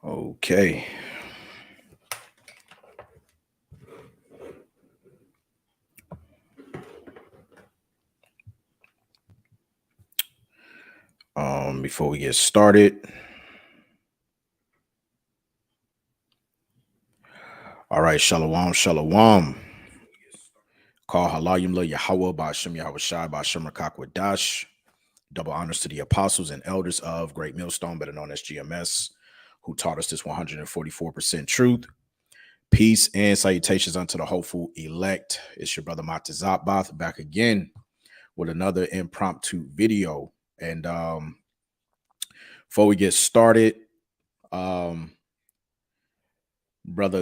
Okay. Before we get started, all right, shalom, shalom. Call halayim la Yahweh by Shem Yahweh Shai by Shem Dash. Double honors to the apostles and elders of Great Millstone, better known as GMS, who taught us this 144% truth. Peace and salutations unto the hopeful elect. It's your brother Matazatbath back again with another impromptu video. And before we get started, brother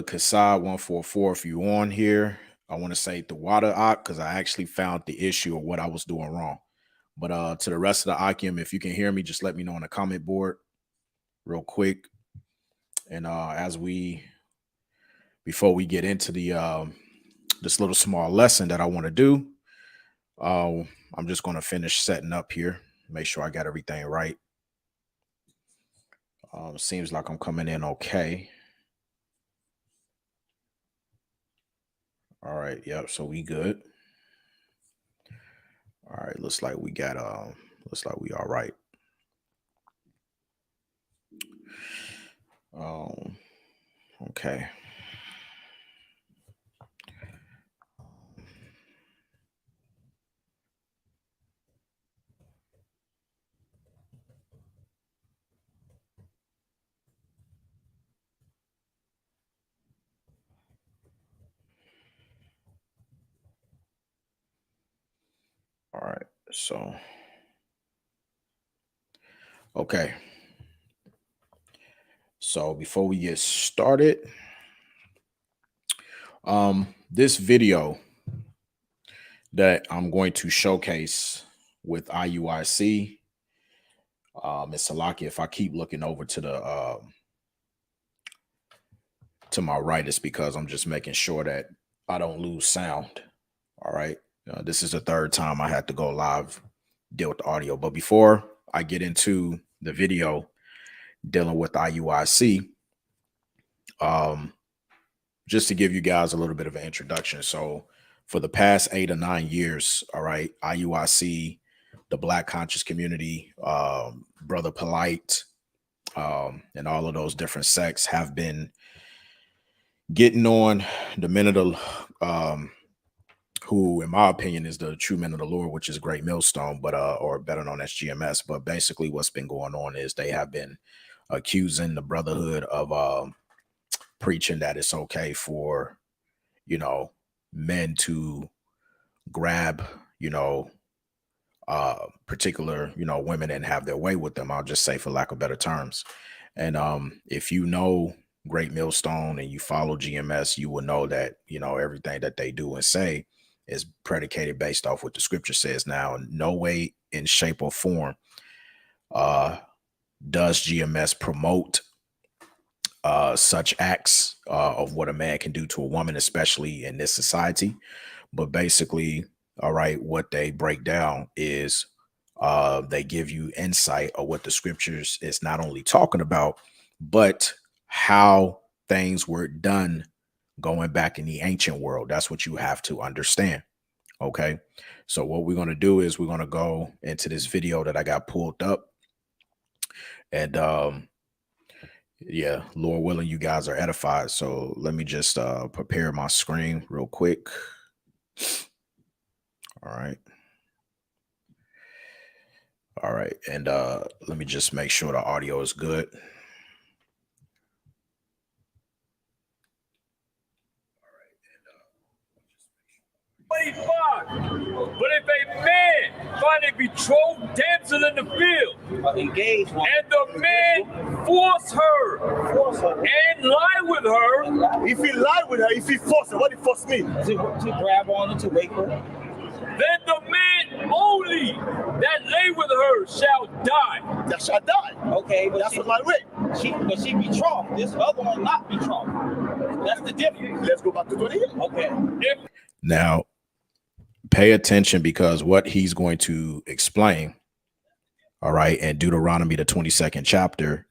Kasad 144, if you on here, I want to say the water because I actually found the issue of what I was doing wrong. But to the rest of the Akim, if you can hear me, just let me know on the comment board real quick. And before we get into the this little small lesson that I want to do, I'm just going to finish setting up here, make sure I got everything right. Seems like I'm coming in okay. All right, yep, so we good. All right, looks like we got looks like we all right. Okay. All right, so okay. So before we get started, this video that I'm going to showcase with IUIC, Miss Salaki, if I keep looking over to the to my right, it's because I'm just making sure that I don't lose sound. All right. This is the third time I had to go live, deal with the audio. But before I get into the video dealing with IUIC, just to give you guys a little bit of an introduction. So for the past 8 or 9 years, all right, IUIC, the Black conscious community, Brother Polite, and all of those different sects have been getting on the men of the who, in my opinion, is the true men of the Lord, which is Great Millstone, but or better known as GMS. But basically, what's been going on is they have been accusing the Brotherhood of preaching that it's okay for, men to grab, particular, women and have their way with them. I'll just say, for lack of better terms. And if you know Great Millstone and you follow GMS, you will know that, everything that they do and say is predicated based off what the scripture says. Now, no way in shape or form does GMS promote such acts of what a man can do to a woman, especially in this society. But basically, all right, what they break down is they give you insight of what the scriptures is not only talking about, but how things were done going back in the ancient world. That's what you have to understand. Okay. So what we're going to do is we're going to go into this video that I got pulled up. And yeah, Lord willing, you guys are edified. So let me just prepare my screen real quick. All right. All right. And let me just make sure the audio is good. But if a man find a betrothed damsel in the field, engage, and the man force her and lie with her, if he lie with her, if he force her, what did force mean? To grab on her, to wake her. Then the man only that lay with her shall die. That shall die. Okay, but that's what my way. But she betrothed. This other one not betrothed. That's the difference. Let's go back to 28. Okay. Now, pay attention, because what he's going to explain, all right, in Deuteronomy, the 22nd chapter,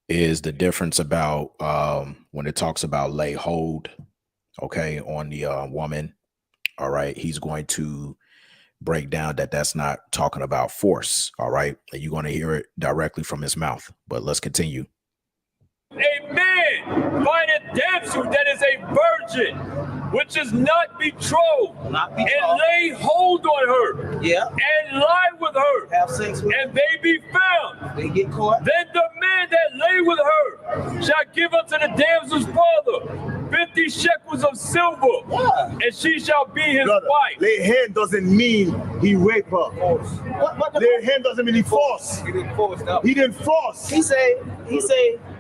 is the difference about when it talks about lay hold, okay, on the woman. All right, he's going to break down that that's not talking about force. All right, and you're going to hear it directly from his mouth. But let's continue. A man find a damsel that is a virgin, which is not betrothed, and lay hold on her, and lie with her, Have sex with and they be found. They get caught. Then the man that lay with her shall give unto the damsel's father 50 shekels of silver, and she shall be his Brother, wife. lay hand doesn't mean he raped her. What Lay hand doesn't mean he forced. He didn't force that. He didn't force. He say,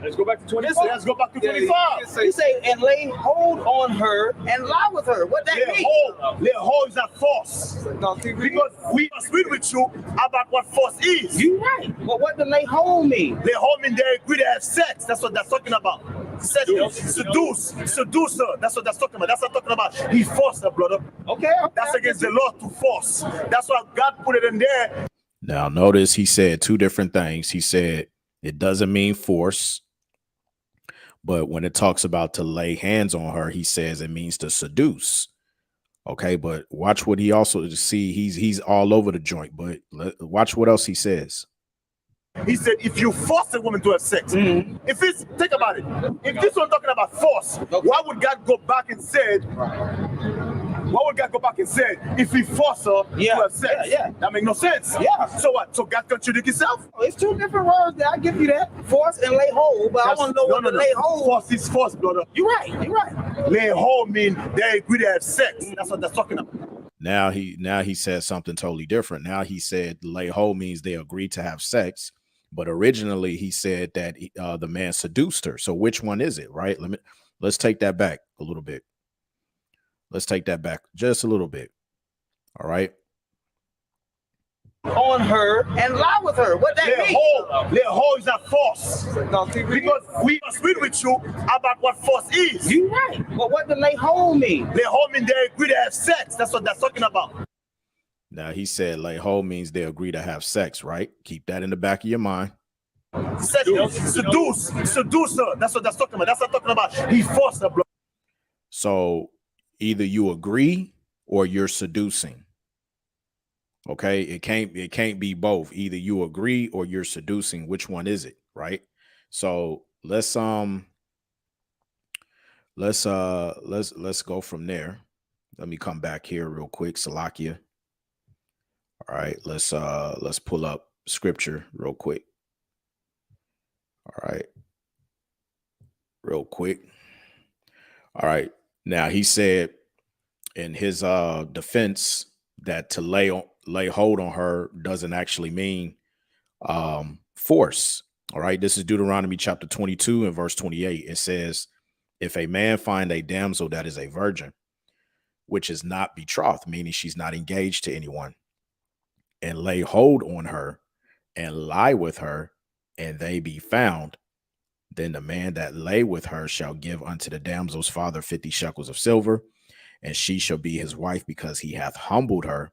Let's go back to 25. Let's go back to 25. he say, and lay hold on her and lie with her. What that mean? Lay hold is not force. Because we must read with you about what force is. You right. But what does lay hold mean? Lay hold means they agree to have sex. That's what that's talking about. Sex, seduce her. That's what that's talking about. That's not talking about he forced her, brother. Okay. That's against the law to force. That's why God put it in there. Now, notice he said two different things. He said it doesn't mean force, but when it talks about to lay hands on her, he says it means to seduce. Okay, but watch what he also see. He's all over the joint, but watch what else he says. He said, if you force a woman to have sex, if it's, think about it. If this one talking about force, why would God go back and said, if we force her to have sex? That makes no sense. So what? So God contradict himself? It's two different words. I give you that. Force and lay hold, but I want to know what the lay hold. Force is force, brother. You're right. Lay hold mean they agree to have sex. That's what that's talking about. Now he said something totally different. Now he said lay hold means they agreed to have sex, but originally he said that the man seduced her. So which one is it, right? Let's take that back a little bit. Let's take that back just a little bit. All right. On her and lie with her. What that mean? Lay hold is not force. Because we must read with you about what force is. You right. But what does lay hold mean? Lay hold means they agree to have sex. That's what that's talking about. Now he said lay hold means they agree to have sex, right? Keep that in the back of your mind. Seduce her. That's what that's talking about. That's not talking about he forced her, bro. So either you agree or you're seducing. Okay, it can't be both. Either you agree or you're seducing. Which one is it, right? So let's go from there. Let me come back here real quick, Salakia. All right, let's pull up scripture real quick. All right, real quick. All right, now he said in his defense that to lay hold on her doesn't actually mean force. All right, this is Deuteronomy chapter 22 and verse 28. It says, if a man find a damsel that is a virgin, which is not betrothed, meaning she's not engaged to anyone, and lay hold on her and lie with her, and they be found, then the man that lay with her shall give unto the damsel's father 50 shekels of silver, and she shall be his wife, because he hath humbled her.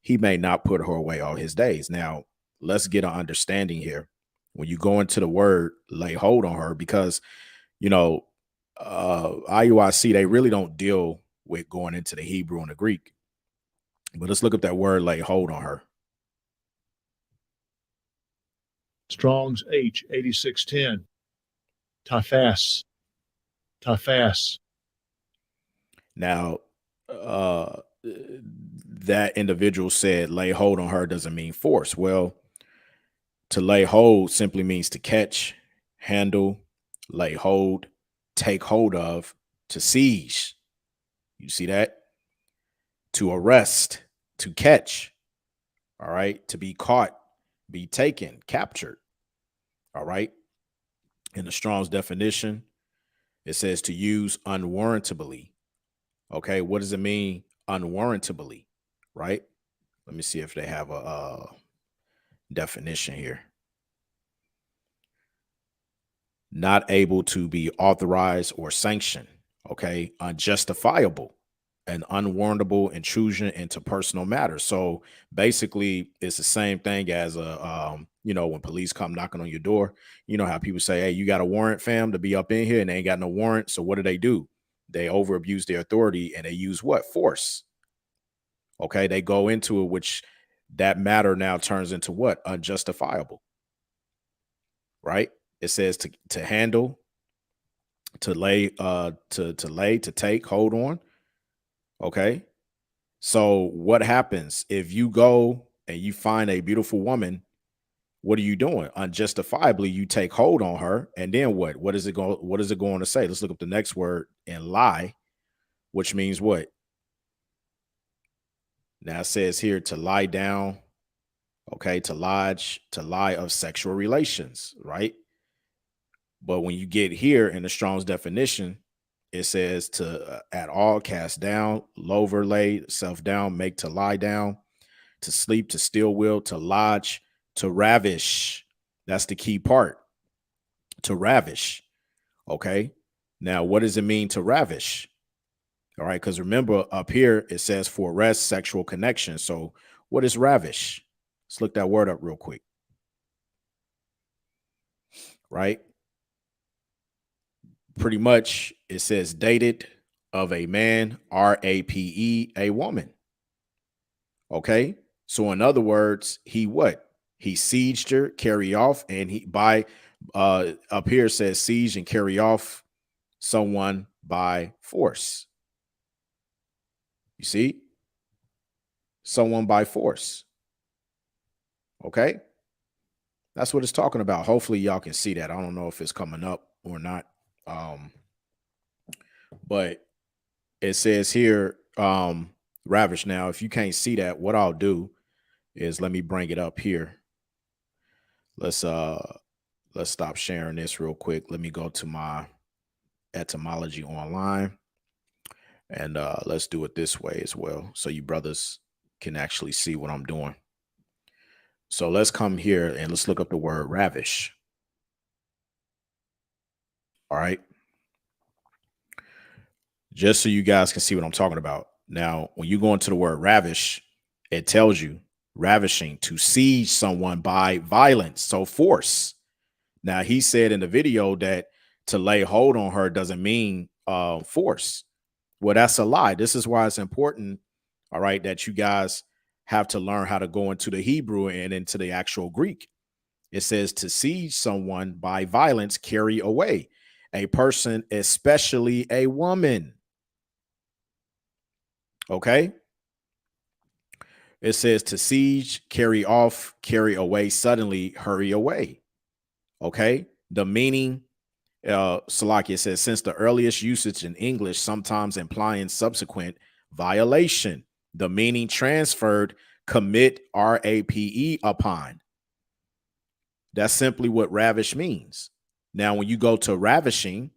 He may not put her away all his days. Now, let's get an understanding here. When you go into the word lay hold on her, because, you know, IUIC, they really don't deal with going into the Hebrew and the Greek. But let's look up that word lay hold on her. Strong's H 8610. Tafas. Now, that individual said lay hold on her doesn't mean force. Well, to lay hold simply means to catch, handle, lay hold, take hold of, to seize. You see that? To arrest, to catch. All right. To be caught, be taken, captured. All right. In the Strong's definition, it says to use unwarrantably. Okay. What does it mean unwarrantably? Right. Let me see if they have a definition here. Not able to be authorized or sanctioned. Okay. Unjustifiable. an unwarrantable intrusion into personal matters. So basically, it's the same thing as you know, when police come knocking on your door. You know how people say, "Hey, you got a warrant, fam, to be up in here," and they ain't got no warrant. So what do? They over abuse their authority and they use what? Force. Okay, they go into it, which that matter now turns into what? Unjustifiable. Right? It says to handle, to lay, to take, hold on. Okay. So what happens if you go and you find a beautiful woman? What are you doing? Unjustifiably, you take hold on her, and then what? What is it going to say? Let's look up the next word and lie, which means what? Now it says here to lie down, okay, to lie of sexual relations, right? But when you get here in the Strong's definition, it says to at all cast down, lower lay self down, make to lie down, to sleep, to still will, to lodge, to ravish. That's the key part. To ravish. Okay. Now, what does it mean to ravish? All right. Because remember, up here it says for rest, sexual connection. So, what is ravish? Let's look that word up real quick. Right. Pretty much it says dated of a man, RAPE, a woman. Okay. So in other words, he what? He sieged her, carry off, and he by up here says siege and carry off someone by force. You see? Someone by force. Okay. That's what it's talking about. Hopefully y'all can see that. I don't know if it's coming up or not. But it says here, ravish. Now, if you can't see that, what I'll do is let me bring it up here. Let's stop sharing this real quick. Let me go to my etymology online, and let's do it this way as well, so you brothers can actually see what I'm doing. So let's come here and let's look up the word ravish. All right. Just so you guys can see what I'm talking about. Now, when you go into the word ravish, it tells you ravishing, to siege someone by violence, so force. Now, he said in the video that to lay hold on her doesn't mean force. Well, that's a lie. This is why it's important, all right, that you guys have to learn how to go into the Hebrew and into the actual Greek. It says to siege someone by violence, carry away a person, especially a woman. Okay. It says to siege, carry off, carry away, suddenly, hurry away. Okay. The meaning, Salakia says, since the earliest usage in English, sometimes implying subsequent violation, the meaning transferred, commit, RAPE, upon. That's simply what ravish means. Now, when you go to ravishing,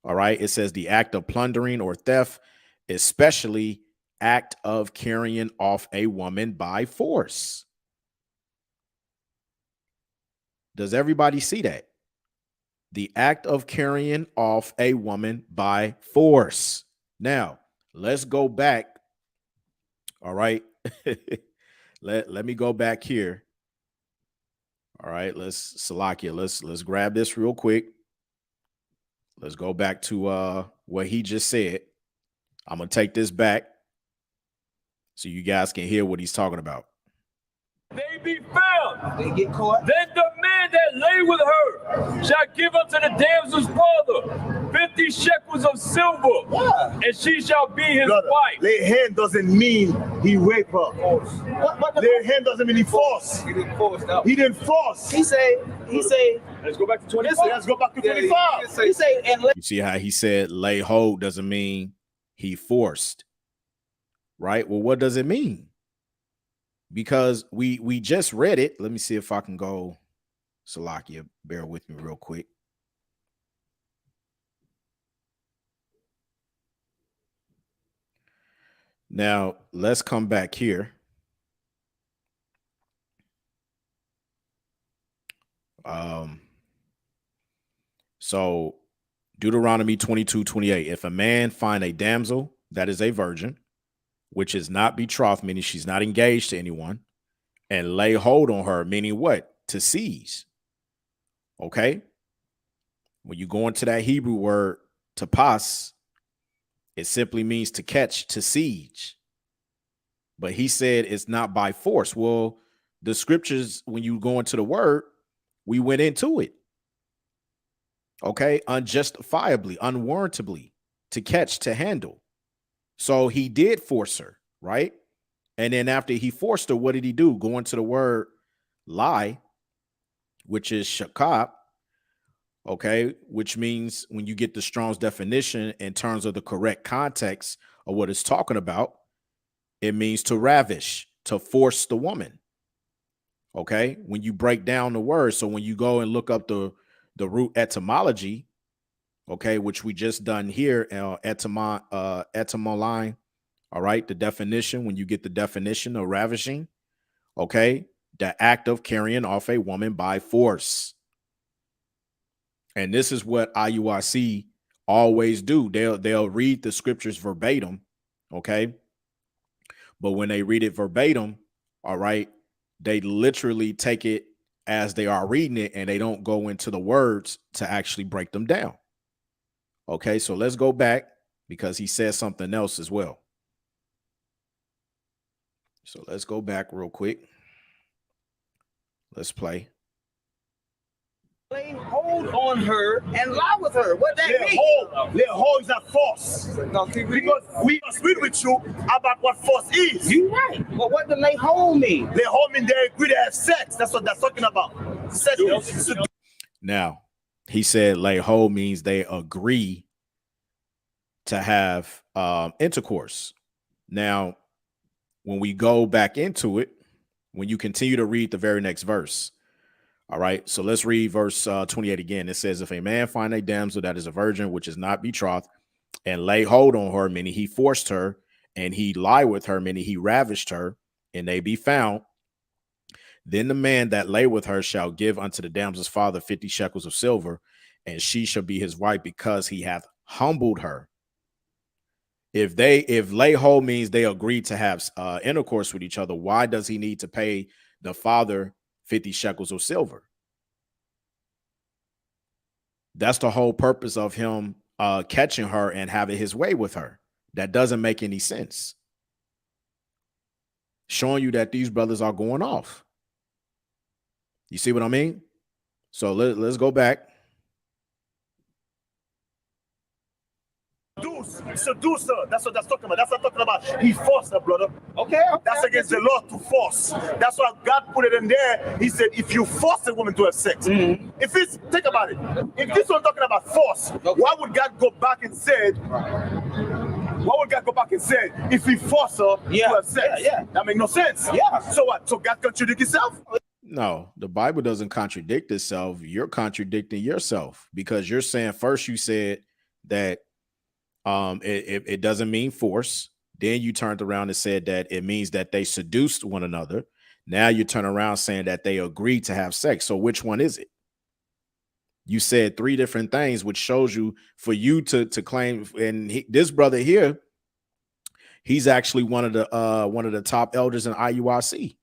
all right, it says the act of plundering or theft, especially act of carrying off a woman by force. Does everybody see that? The act of carrying off a woman by force. Now, let's go back. All right. let me go back here. All right, Salakia, let's grab this real quick. Let's go back to what he just said. I'm going to take this back so you guys can hear what he's talking about. They be found. They get caught. Then the man that lay with her shall give unto the damsel's father 50 shekels of silver, and she shall be his Brother, wife. lay hand doesn't mean he raped her. Lay hand doesn't mean he forced. He didn't force that. He didn't force. He say. Let's go back to 25. Let's go back to 25. He say, and You see how he said lay hold doesn't mean he forced, right? Well, what does it mean? Because we just read it. Let me see if I can go. Salakia, bear with me real quick. Now, let's come back here. So Deuteronomy 22:28. If a man find a damsel that is a virgin, which is not betrothed, meaning she's not engaged to anyone, and lay hold on her, meaning what? To seize. Okay. When you go into that Hebrew word tapas, it simply means to catch, to siege. But he said it's not by force. Well, the scriptures, when you go into the word, we went into it. Okay. Unjustifiably, unwarrantably, to catch, to handle. So he did force her, right? And then after he forced her, what did he do? Go into the word lie, which is shakab, okay, which means when you get the Strong's definition in terms of the correct context of what it's talking about, it means to ravish, to force the woman. Okay, when you break down the word, so when you go and look up the root etymology, okay, which we just done here, etymology, all right, the definition, when you get the definition of ravishing, okay, the act of carrying off a woman by force. And this is what IUIC always do. They'll read the scriptures verbatim, okay? But when they read it verbatim, all right, they literally take it as they are reading it, and they don't go into the words to actually break them down. Okay, so let's go back because he says something else as well. So let's go back real quick. Let's play. Lay hold on her and lie with her. What that mean? Lay hold is not force. Because we must read with you about what force is. You right. But what does lay hold mean? Lay hold means they agree to have sex. That's what that's talking about. Sex. Now, he said lay hold means they agree to have intercourse. Now, when we go back into it, when you continue to read the very next verse, all right, so let's read verse 28 again. It says, if a man find a damsel that is a virgin, which is not betrothed, and lay hold on her, meaning he forced her, and he lie with her, meaning he ravished her, and they be found, then the man that lay with her shall give unto the damsel's father 50 shekels of silver, and she shall be his wife, because he hath humbled her. If lay hold means they agreed to have intercourse with each other, why does he need to pay the father 50 shekels of silver? That's the whole purpose of him catching her and having his way with her. That doesn't make any sense. Showing you that these brothers are going off. You see what I mean? So let's go back. Seducer. That's what that's talking about. That's not talking about he forced her, brother. Okay. That's against the law to force. That's why God put it in there. He said, if you force a woman to have sex, if it's, think about it. If this one talking about force, why would God go back and say, if he forced her to have sex? That makes no sense. Yeah. So what? So God contradict himself? No, the Bible doesn't contradict itself. You're contradicting yourself, because you're saying first you said that it doesn't mean force. Then you turned around and said that it means that they seduced one another. Now you turn around saying that they agreed to have sex. So which one is it? You said three different things, which shows you for you to claim. And this brother here, he's actually one of the top elders in IUIC.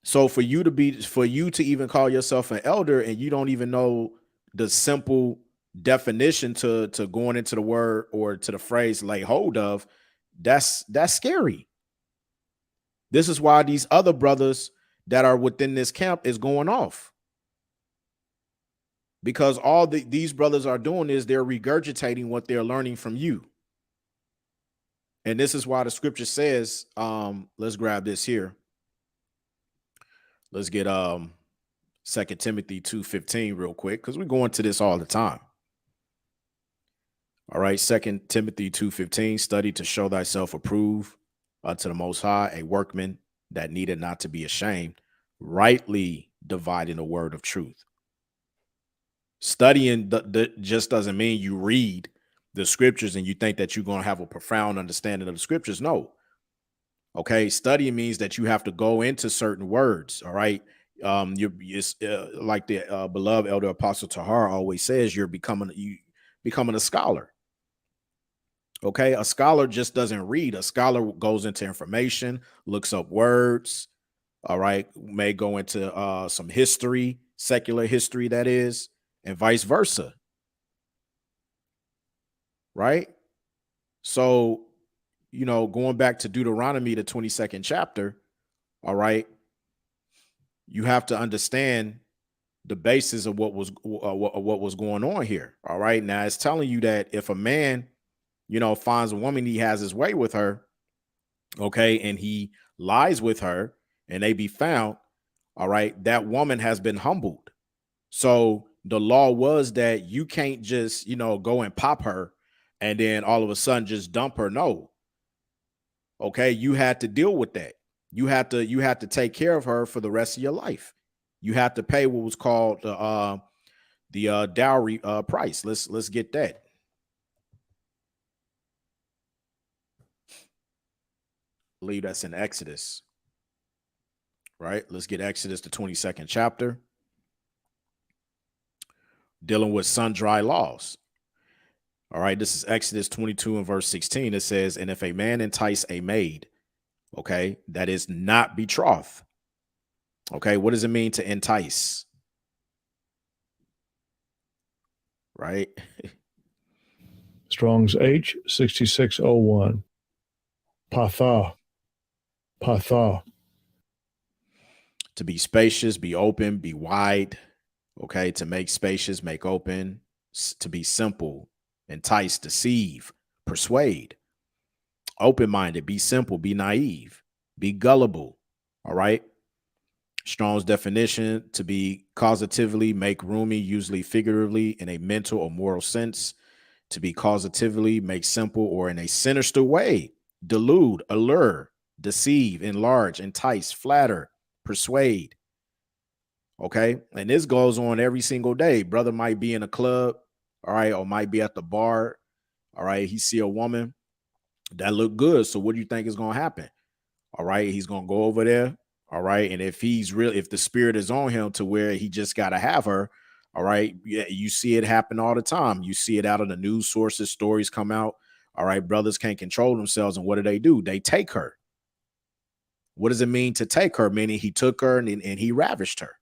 So for you to even call yourself an elder and you don't even know the simple definition to going into the word or to the phrase lay hold of, that's scary. This is why these other brothers that are within this camp is going off, because all these brothers are doing is they're regurgitating what they're learning from you. And this is why the scripture says, let's grab this here. Let's get 2 Timothy 2:15 real quick, because we go into this all the time. All right, 2 Timothy 2:15, study to show thyself approved unto the Most High, a workman that needed not to be ashamed, rightly dividing the word of truth. Studying just doesn't mean you read the scriptures and you think that you're going to have a profound understanding of the scriptures. No. Okay, studying means that you have to go into certain words. All right, like the beloved elder Apostle Tahar always says, you're becoming a scholar. Okay, a scholar just doesn't read. A scholar goes into information, looks up words, all right, may go into some history, secular history, that is, and vice versa, right? So, going back to Deuteronomy, the 22nd chapter, all right, you have to understand the basis of what was going on here. All right. Now it's telling you that if a man, finds a woman, he has his way with her, okay, and he lies with her and they be found, all right, that woman has been humbled. So the law was that you can't just, go and pop her and then all of a sudden just dump her. No. Okay. You had to deal with that. You had to take care of her for the rest of your life. You have to pay what was called the dowry price. Let's get that. I believe that's in Exodus, right? Let's get Exodus, the 22nd chapter, dealing with sundry laws. All right, this is Exodus 22 and verse 16. It says, and if a man entice a maid, okay, that is not betrothed. Okay, what does it mean to entice? Right? Strong's H 6601. Patha. To be spacious, be open, be wide. Okay, to make spacious, make open, to be simple, entice, deceive, persuade. Open-minded, be simple, be naive, be gullible. All right. Strong's definition: to be causatively, make roomy, usually figuratively, in a mental or moral sense. To be causatively, make simple, or in a sinister way, delude, allure, deceive, enlarge, entice, flatter, persuade. Okay. And this goes on every single day. Brother might be in a club, all right, or might be at the bar. All right. He see a woman that look good. So what do you think is going to happen? All right. He's going to go over there. All right. And if the spirit is on him to where he just got to have her. All right. Yeah, you see it happen all the time. You see it out of the news sources, stories come out. All right. Brothers can't control themselves. And what do? They take her. What does it mean to take her? Meaning he took her and he ravished her.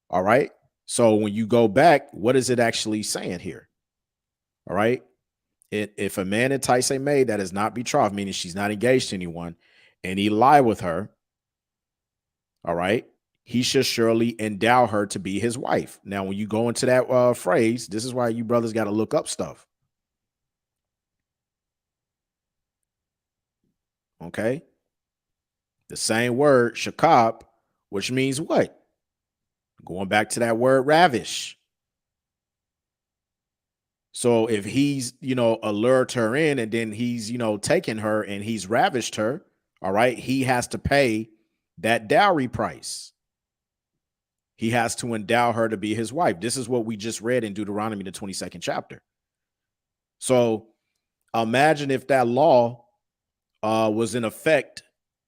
All right. So when you go back, what is it actually saying here? All right. If a man entice a maid that is not betrothed, meaning she's not engaged to anyone, and he lie with her, all right, he should surely endow her to be his wife. Now, when you go into that phrase, this is why you brothers got to look up stuff. Okay. The same word, shakab, which means what? Going back to that word ravish. So if he's, allured her in and then he's, taken her and he's ravished her, all right, he has to pay that dowry price. He has to endow her to be his wife. This is what we just read in Deuteronomy, the 22nd chapter. So imagine if that law was in effect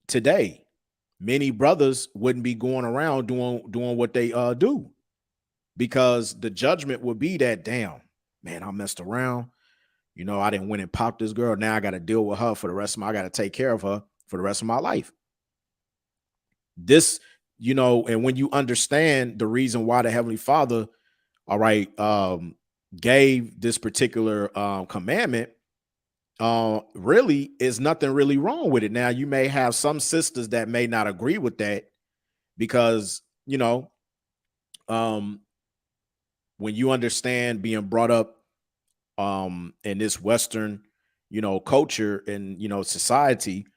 today. Many brothers wouldn't be going around doing what they do, because the judgment would be that, damn, man, I messed around. I didn't win and pop this girl. Now I got to deal with her for the rest of I got to take care of her for the rest of my life. This, and when you understand the reason why the Heavenly Father, all right, gave this particular commandment, really is nothing really wrong with it. Now, you may have some sisters that may not agree with that because, when you understand being brought up in this Western, culture and, society,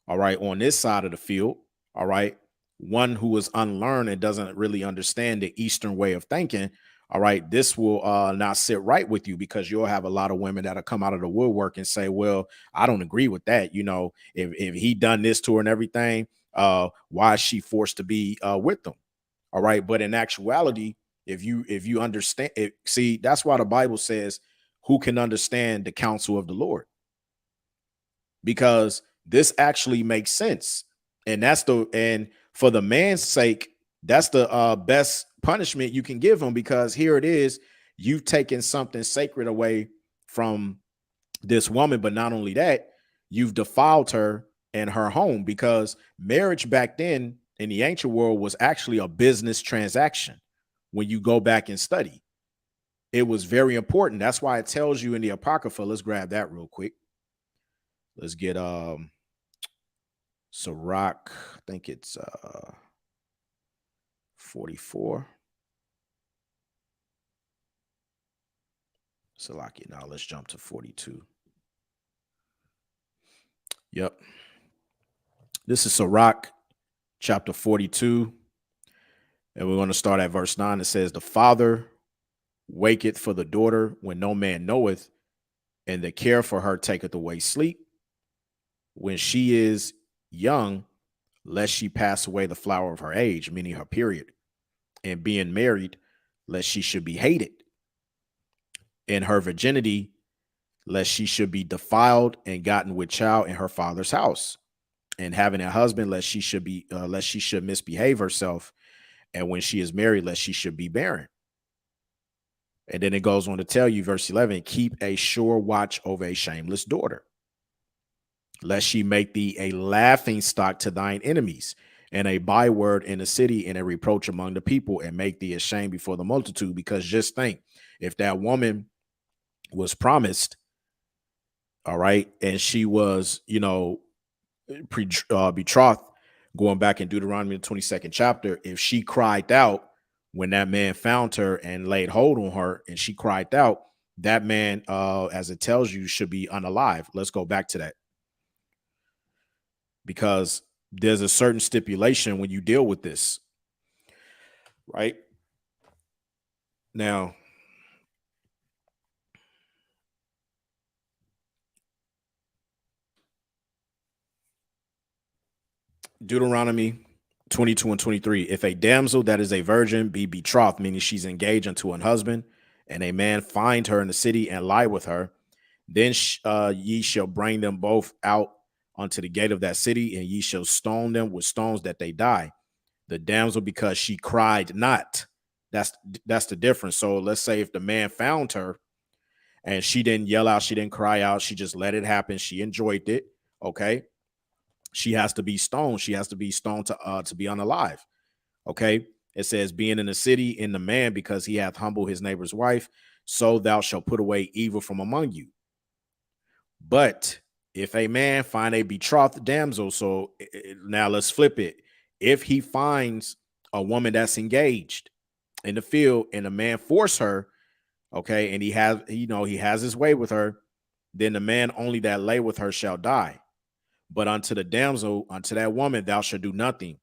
all right, on this side of the field, all right, one who is unlearned and doesn't really understand the Eastern way of thinking, all right, this will not sit right with you, because you'll have a lot of women that'll come out of the woodwork and say, well, I don't agree with that. If he done this to her and everything, why is she forced to be with them? All right. But in actuality, if you understand it, see, that's why the Bible says, who can understand the counsel of the Lord? Because this actually makes sense. And for the man's sake, that's the best punishment you can give him, because here it is, you've taken something sacred away from this woman, but not only that, you've defiled her and her home, because marriage back then in the ancient world was actually a business transaction. When you go back and study, it was very important. That's why it tells you in the Apocrypha. Let's grab that real quick. Let's get Sirach, I think it's 44. Salaki. Now let's jump to 42. Yep. This is Sirach chapter 42. And we're going to start at verse 9. It says, the father waketh for the daughter when no man knoweth, and the care for her taketh away sleep. When she is young, lest she pass away the flower of her age, meaning her period, and being married, lest she should be hated. In her virginity, lest she should be defiled and gotten with child in her father's house. And having a husband, lest she should misbehave herself. And when she is married, lest she should be barren. And then it goes on to tell you, verse 11, keep a sure watch over a shameless daughter, lest she make thee a laughing stock to thine enemies, and a byword in the city, and a reproach among the people, and make thee ashamed before the multitude. Because just think, if that woman was promised, all right, and she was, betrothed, going back in Deuteronomy, the 22nd chapter, if she cried out when that man found her and laid hold on her, and she cried out, that man, as it tells you, should be unalive. Let's go back to that, because there's a certain stipulation when you deal with this, right? Now, Deuteronomy 22 and 23. If a damsel that is a virgin be betrothed, meaning she's engaged unto an husband, and a man find her in the city and lie with her, then ye shall bring them both out unto the gate of that city, and ye shall stone them with stones that they die. The damsel, because she cried not. That's the difference. So let's say if the man found her and she didn't yell out, she didn't cry out, she just let it happen, she enjoyed it, okay? She has to be stoned. She has to be stoned to be unalive. Okay. It says, being in the city in the man, because he hath humbled his neighbor's wife, so thou shalt put away evil from among you. But if a man find a betrothed damsel, so now let's flip it. If he finds a woman that's engaged in the field and a man force her, okay, and he has his way with her, then the man only that lay with her shall die. But unto the damsel, unto that woman, thou shalt do nothing.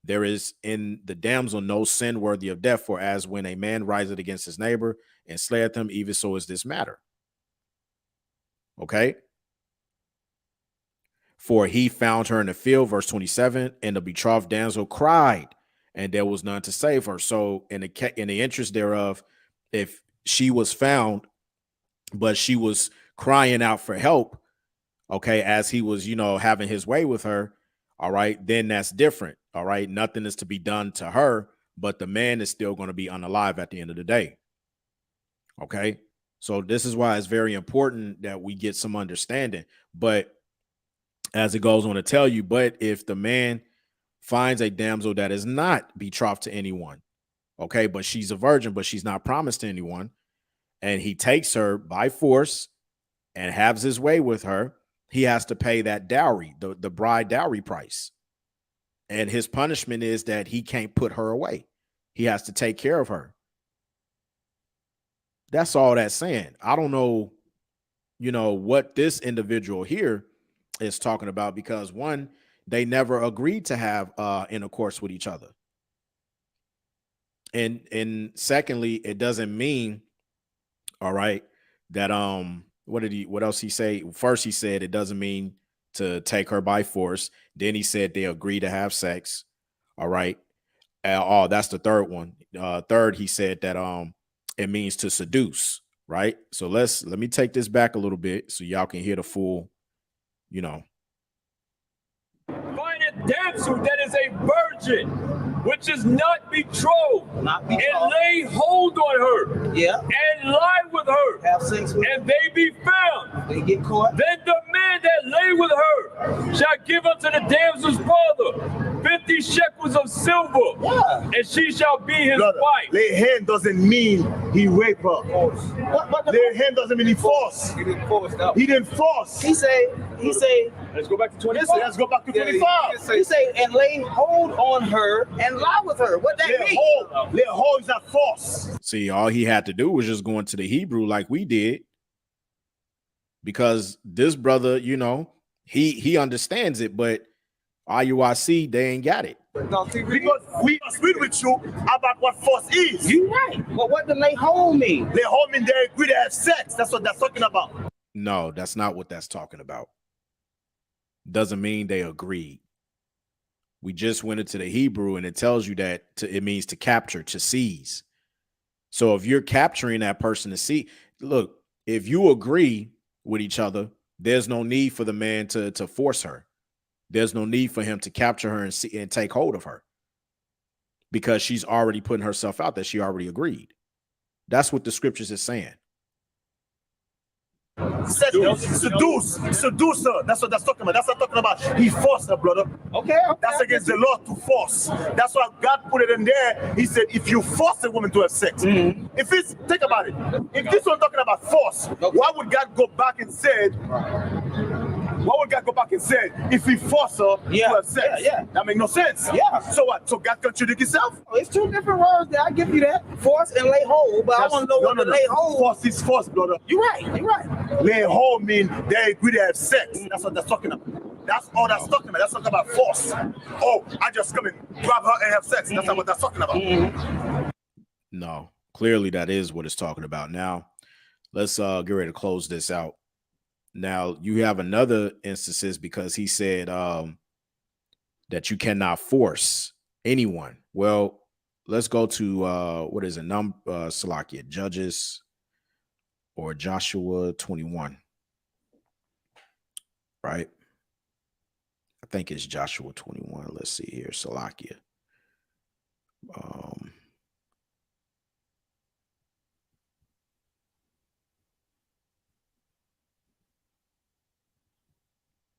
There is in the damsel no sin worthy of death, for as when a man riseth against his neighbor and slayeth him, even so is this matter. Okay. For he found her in the field, verse 27, and the betrothed damsel cried, and there was none to save her. So in the interest thereof, if she was found, but she was crying out for help, okay, as he was, having his way with her, all right, then that's different, all right? Nothing is to be done to her, but the man is still going to be unalive at the end of the day, okay? So this is why it's very important that we get some understanding. But as it goes on to tell you, but if the man finds a damsel that is not betrothed to anyone, okay, but she's a virgin, but she's not promised to anyone, and he takes her by force and has his way with her, he has to pay that dowry, the bride dowry price. And his punishment is that he can't put her away. He has to take care of her. That's all that's saying. I don't know, what this individual here is talking about, because one, they never agreed to have intercourse with each other. And secondly, it doesn't mean, all right, that what else he say? First, he said it doesn't mean to take her by force. Then he said they agree to have sex. All right. That's the third one. Third, he said that it means to seduce. Right. So let me take this back a little bit so y'all can hear the full, Find a damsel that is a virgin, which is not betrothed, and lay hold on her, and lie with her, Have sex with and they be found, they get caught. then the man that lay with her shall give unto the damsel's father 50 shekels of silver, and she shall be his Brother, wife. lay hand doesn't mean he raped her. What the Lay hand doesn't mean he forced. He didn't force that. He didn't force. He say, Let's go back to 25. Let's go back to 25. he say, and lay hold on her and lie with her. What that mean? Lay hold is not force. See, all he had to do was just go into the Hebrew like we did, because this brother, you know, he understands it, but IUIC, they ain't got it. No, see, Because we agreed with you about what force is. you right. But what does lay hold mean? Lay hold mean they agree to have sex. That's what that's talking about. No, that's not what that's talking about. Doesn't mean they agreed. We just went into the Hebrew and it tells you that it means to capture, to seize. So if you're capturing that person to see, look, if you agree with each other, there's no need for the man to force her. There's no need for him to capture her and see and take hold of her, because she's already putting herself out there. She already agreed. That's what the scriptures is saying. Seduce her. That's what that's talking about. That's not talking about he forced her, brother. Okay. That's against the law to force. That's why God put it in there. He said, if you force a woman to have sex, if it's, think about it. If this one talking about force, why would God go back and say, if he force her to have sex? That makes no sense. So what? So God contradict himself? It's two different words there. I give you that. Force and lay hold, but I want to know what the lay hold. Force is force, brother. You're right. Lay hold mean they agree to have sex. That's what that's talking about. That's all that's talking about. That's talking about force. Oh, I just come and grab her and have sex. That's not what that's talking about. No, clearly that is what it's talking about. Now, let's get ready to close this out. Now, you have another instances, because he said that you cannot force anyone. Well, let's go to what is it? Salakia, Judges or Joshua 21. Right? I think it's Joshua 21. Let's see here. Salakia.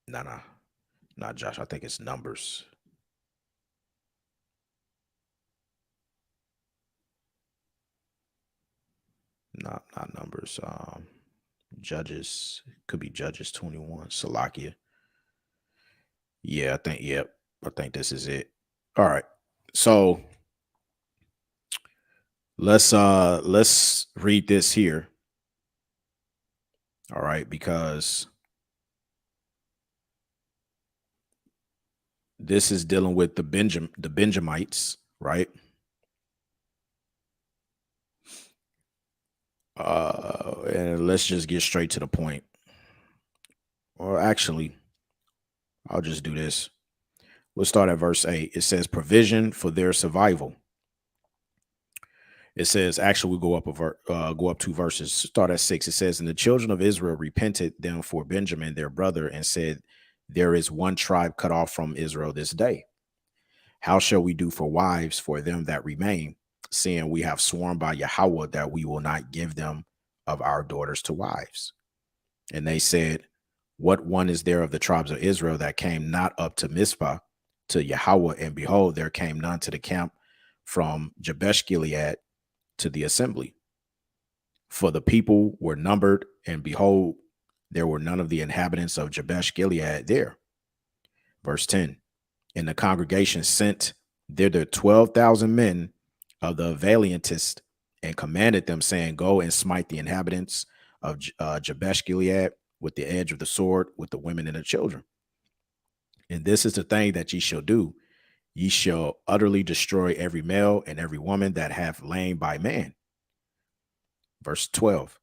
No, not Josh. I think it's Numbers. Not Numbers. Judges, could be Judges 21. Salakia. Yeah, I think this is it. All right. So let's read this here. All right, because this is dealing with the Benjamites, right? And let's just get straight to the point. Or actually, I'll just do this. We'll start at verse 8. It says provision for their survival. It says, actually, we go up 2 verses. Start at 6. It says, and the children of Israel repented them for Benjamin, their brother, and said, there is one tribe cut off from Israel this day. How shall we do for wives for them that remain, seeing we have sworn by Yahweh that we will not give them of our daughters to wives? And they said, what one is there of the tribes of Israel that came not up to Mizpah to Yahweh? And behold, there came none to the camp from Jabesh Gilead to the assembly. For the people were numbered, and behold, there were none of the inhabitants of Jabesh Gilead there. Verse 10, and the congregation sent thither 12,000 men of the valiantest, and commanded them, saying, go and smite the inhabitants of Jabesh Gilead with the edge of the sword, with the women and the children. And this is the thing that ye shall do. Ye shall utterly destroy every male and every woman that have lain by man. Verse 12,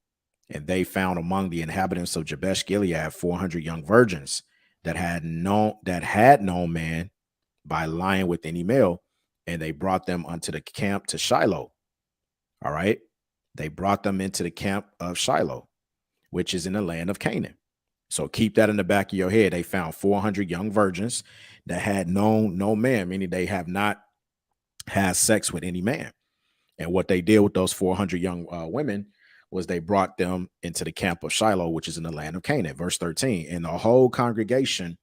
and they found among the inhabitants of Jabesh Gilead 400 young virgins that had known man by lying with any male, and they brought them unto the camp to Shiloh. All right. They brought them into the camp of Shiloh, which is in the land of Canaan. So keep that in the back of your head. They found 400 young virgins that had known no man, meaning they have not have sex with any man. And what they did with those 400 young women was they brought them into the camp of Shiloh, which is in the land of Canaan. Verse 13. And the whole congregation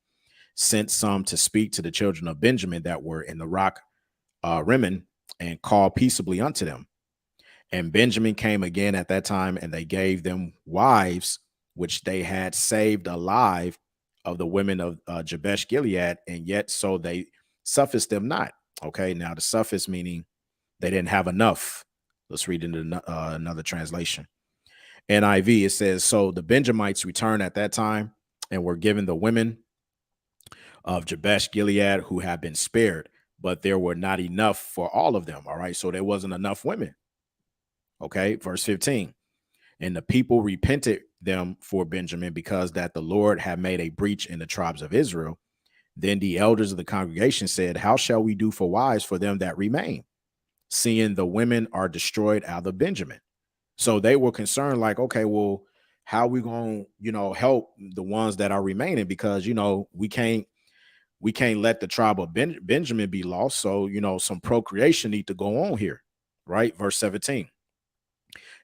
sent some to speak to the children of Benjamin that were in the rock Rimmon, and called peaceably unto them. And Benjamin came again at that time, and they gave them wives, which they had saved alive of the women of Jabesh Gilead, and yet so they suffused them not. Okay, now the suffus meaning they didn't have enough. Let's read into another translation. NIV, it says, so the Benjamites returned at that time and were given the women of Jabesh Gilead who had been spared, but there were not enough for all of them. All right, so there wasn't enough women. Okay, verse 15. And the people repented them for Benjamin, because that the Lord had made a breach in the tribes of Israel. Then the elders of the congregation said, how shall we do for wives for them that remain, seeing the women are destroyed out of Benjamin? So they were concerned, like, okay, well, how are we going to, help the ones that are remaining? Because, we can't let the tribe of Benjamin be lost. So, some procreation need to go on here, right? Verse 17.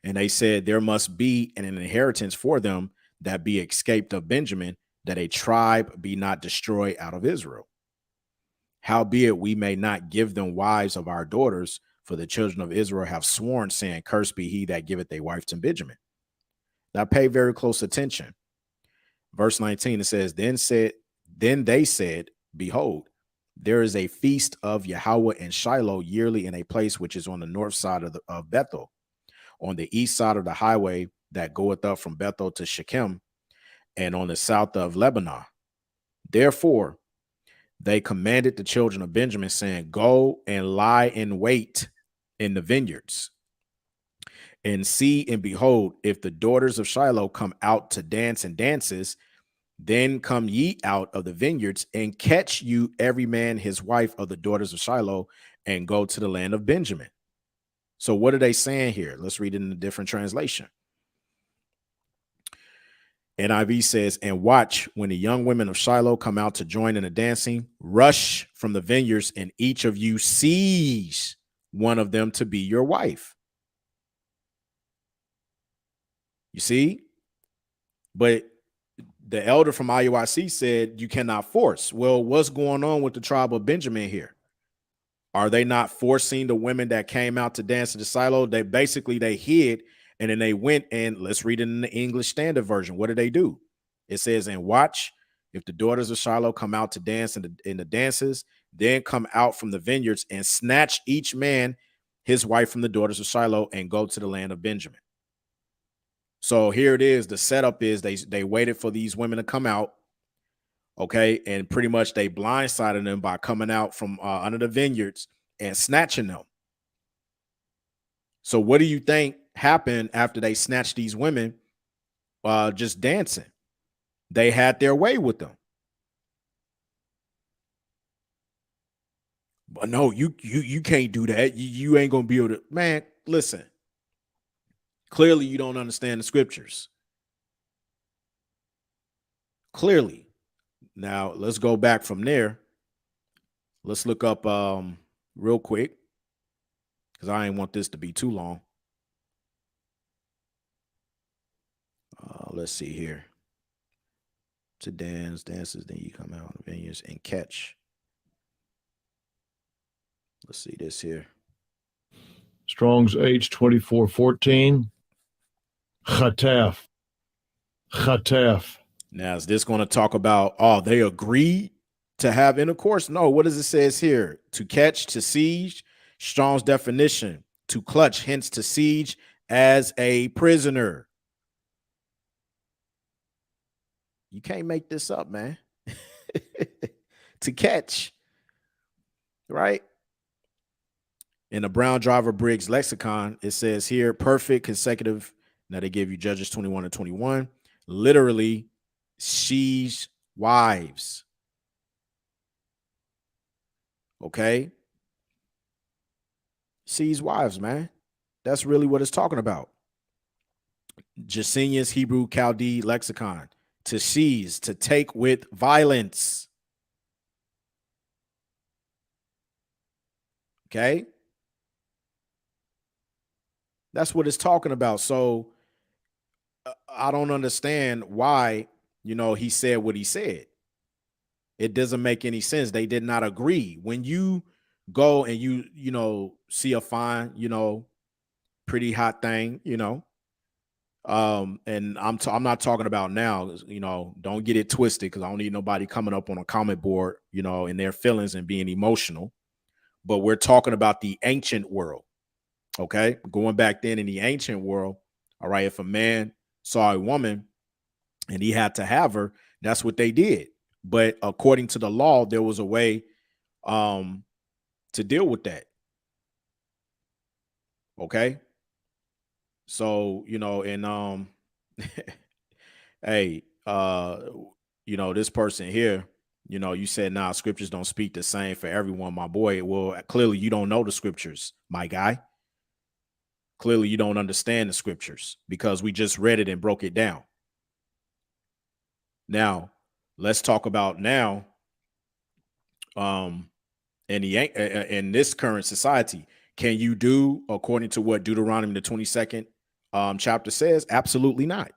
And they said, there must be an inheritance for them that be escaped of Benjamin, that a tribe be not destroyed out of Israel. Howbeit we may not give them wives of our daughters, for the children of Israel have sworn, saying, cursed be he that giveth a wife to Benjamin. Now pay very close attention. Verse 19, it says, then they said, behold, there is a feast of Yahweh in Shiloh yearly in a place which is on the north side of Bethel, on the east side of the highway that goeth up from Bethel to Shechem, and on the south of Lebanon. Therefore, they commanded the children of Benjamin, saying, go and lie in wait in the vineyards, and see and behold, if the daughters of Shiloh come out to dance and dances, then come ye out of the vineyards and catch you every man his wife of the daughters of Shiloh, and go to the land of Benjamin. So what are they saying here? Let's read it in a different translation. NIV says, and watch when the young women of Shiloh come out to join in the dancing, rush from the vineyards, and each of you seize one of them to be your wife. You see? But the elder from IUIC said you cannot force. Well, what's going on with the tribe of Benjamin here? Are they not forcing the women that came out to dance to the Shiloh? They hid, and then they went, and let's read it in the English Standard Version. What did they do? It says, and watch if the daughters of Shiloh come out to dance in the dances, then come out from the vineyards and snatch each man his wife from the daughters of Shiloh, and go to the land of Benjamin. So here it is. The setup is they waited for these women to come out. Okay. And pretty much they blindsided them by coming out from under the vineyards and snatching them. So what do you think happened after they snatched these women just dancing? They had their way with them. But no, you can't do that. You ain't going to be able to. Man, listen. Clearly, you don't understand the scriptures. Clearly. Now, let's go back from there. Let's look up real quick, because I ain't want this to be too long. Let's see here. To dances, then you come out of the vineyards and catch. Let's see this here. Strong's H2414. Chatef. Now, is this going to talk about, they agreed to have intercourse? No, what does it says here? To catch, to siege. Strong's definition, to clutch, hence to siege as a prisoner. You can't make this up, man. To catch, right? In the Brown Driver Briggs lexicon, it says here, perfect consecutive. Now they give you Judges 21 and 21. Literally, seize wives. Okay? Seize wives, man. That's really what it's talking about. Jacinius Hebrew Chaldee lexicon. To seize, to take with violence. Okay? That's what it's talking about. So I don't understand why, he said what he said. It doesn't make any sense. They did not agree. When you go and see a fine, pretty hot thing, and I'm not talking about now, don't get it twisted, because I don't need nobody coming up on a comment board, in their feelings and being emotional. But we're talking about the ancient world. Okay, going back then in the ancient world, all right, if a man saw a woman and he had to have her, that's what they did. But according to the law, there was a way to deal with that. Okay, so and hey, this person here, you said, nah, scriptures don't speak the same for everyone, my boy. Well, clearly you don't know the scriptures, my guy. Clearly you don't understand the scriptures, because we just read it and broke it down. Now, let's talk about now in this current society. Can you do according to what Deuteronomy the 22nd chapter says? Absolutely not.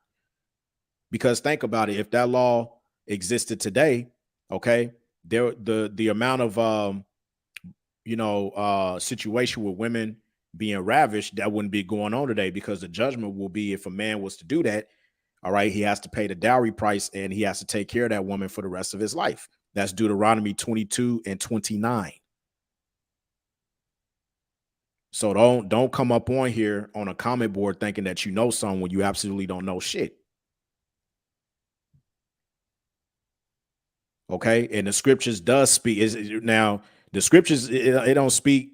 Because think about it, if that law existed today, okay, the amount of situation with women being ravished, that wouldn't be going on today, because the judgment will be, if a man was to do that, all right, he has to pay the dowry price and he has to take care of that woman for the rest of his life. That's Deuteronomy 22 and 29. So don't come up on here on a comment board thinking that you know something when you absolutely don't know shit. Okay, and the scriptures does speak. Now the scriptures, it don't speak,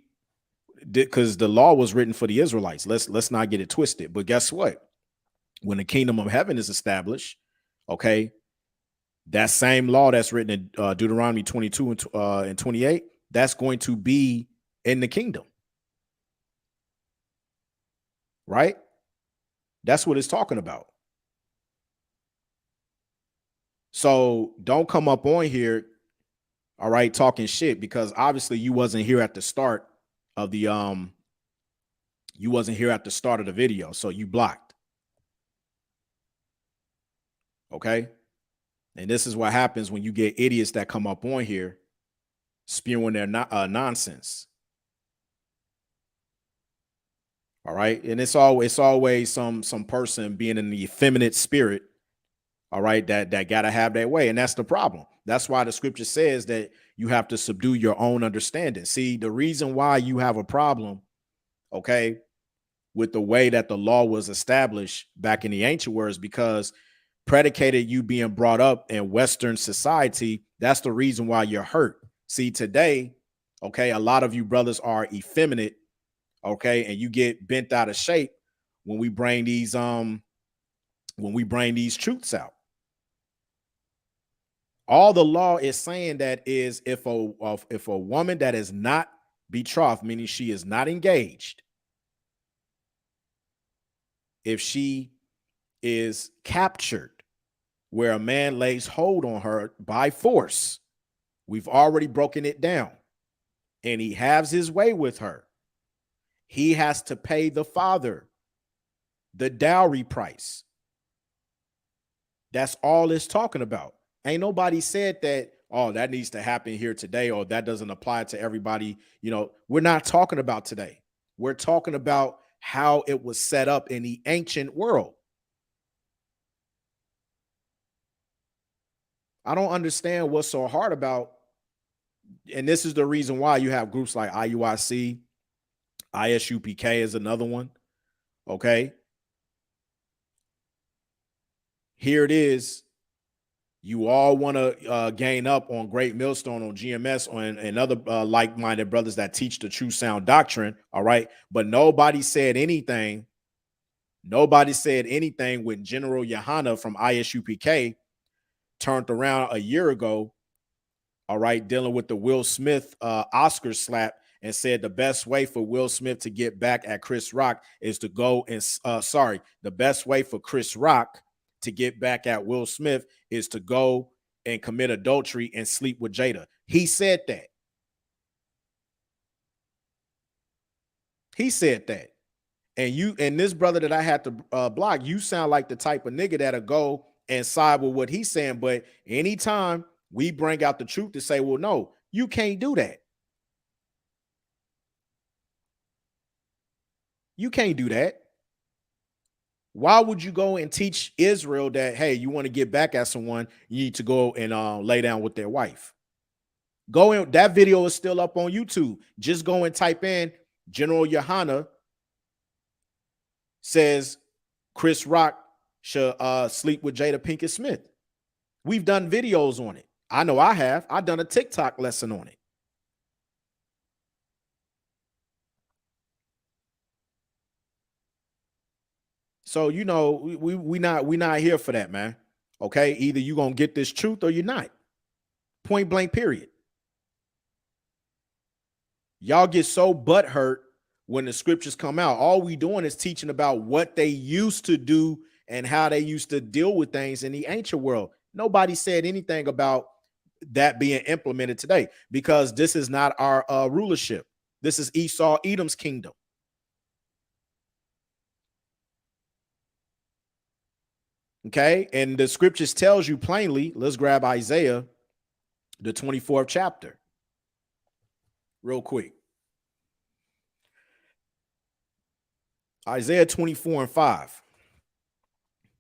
because the law was written for the Israelites. Let's not get it twisted. But guess what? When the kingdom of heaven is established, okay, that same law that's written in Deuteronomy 22 and 28, that's going to be in the kingdom. Right? That's what it's talking about. So don't come up on here, all right, talking shit, because obviously you wasn't here at the start of the video, so you blocked. Okay? And this is what happens when you get idiots that come up on here spewing their nonsense. All right. And it's always some person being in the effeminate spirit. All right. That got to have that way. And that's the problem. That's why the scripture says that you have to subdue your own understanding. See, the reason why you have a problem, okay, with the way that the law was established back in the ancient world, is because predicated you being brought up in Western society. That's the reason why you're hurt. See, today, okay, a lot of you brothers are effeminate, okay, and you get bent out of shape when we bring these truths out. All the law is saying that is, if a woman that is not betrothed, meaning she is not engaged, if she is captured where a man lays hold on her by force, we've already broken it down, and he has his way with her, he has to pay the father the dowry price. That's all it's talking about. Ain't nobody said that, oh, that needs to happen here today, or that doesn't apply to everybody. We're not talking about today. We're talking about how it was set up in the ancient world. I don't understand what's so hard about, and this is the reason why you have groups like IUIC, ISUPK is another one. Okay. Here it is. You all want to gain up on Great Millstone, on GMS, and other like-minded brothers that teach the true sound doctrine. All right. But nobody said anything. Nobody said anything when General Yohana from ISUPK turned around a year ago, all right, dealing with the Will Smith Oscar slap, and said the best way for Will Smith to get back at Chris Rock is to go and the best way for Chris Rock to get back at Will Smith is to go and commit adultery and sleep with Jada. He said that. He said that. And this brother that I had to block, you sound like the type of nigga that'll go and side with what he's saying. But anytime we bring out the truth to say, well, no, you can't do that. You can't do that. Why would you go and teach Israel that, hey, you want to get back at someone, you need to go and lay down with their wife? Go in. That video is still up on YouTube. Just go and type in General Yohana says Chris Rock should sleep with Jada Pinkett Smith. We've done videos on it. I know I have. I've done a TikTok lesson on it. So, you know, we not here for that, man. Okay, either you're gonna get this truth or you're not. Point blank, period. Y'all get so butthurt when the scriptures come out. All we doing is teaching about what they used to do and how they used to deal with things in the ancient world. Nobody said anything about that being implemented today, because this is not our rulership. This is Esau, Edom's kingdom. Okay, and the scriptures tells you plainly. Let's grab Isaiah, the 24th chapter, real quick. Isaiah 24:5.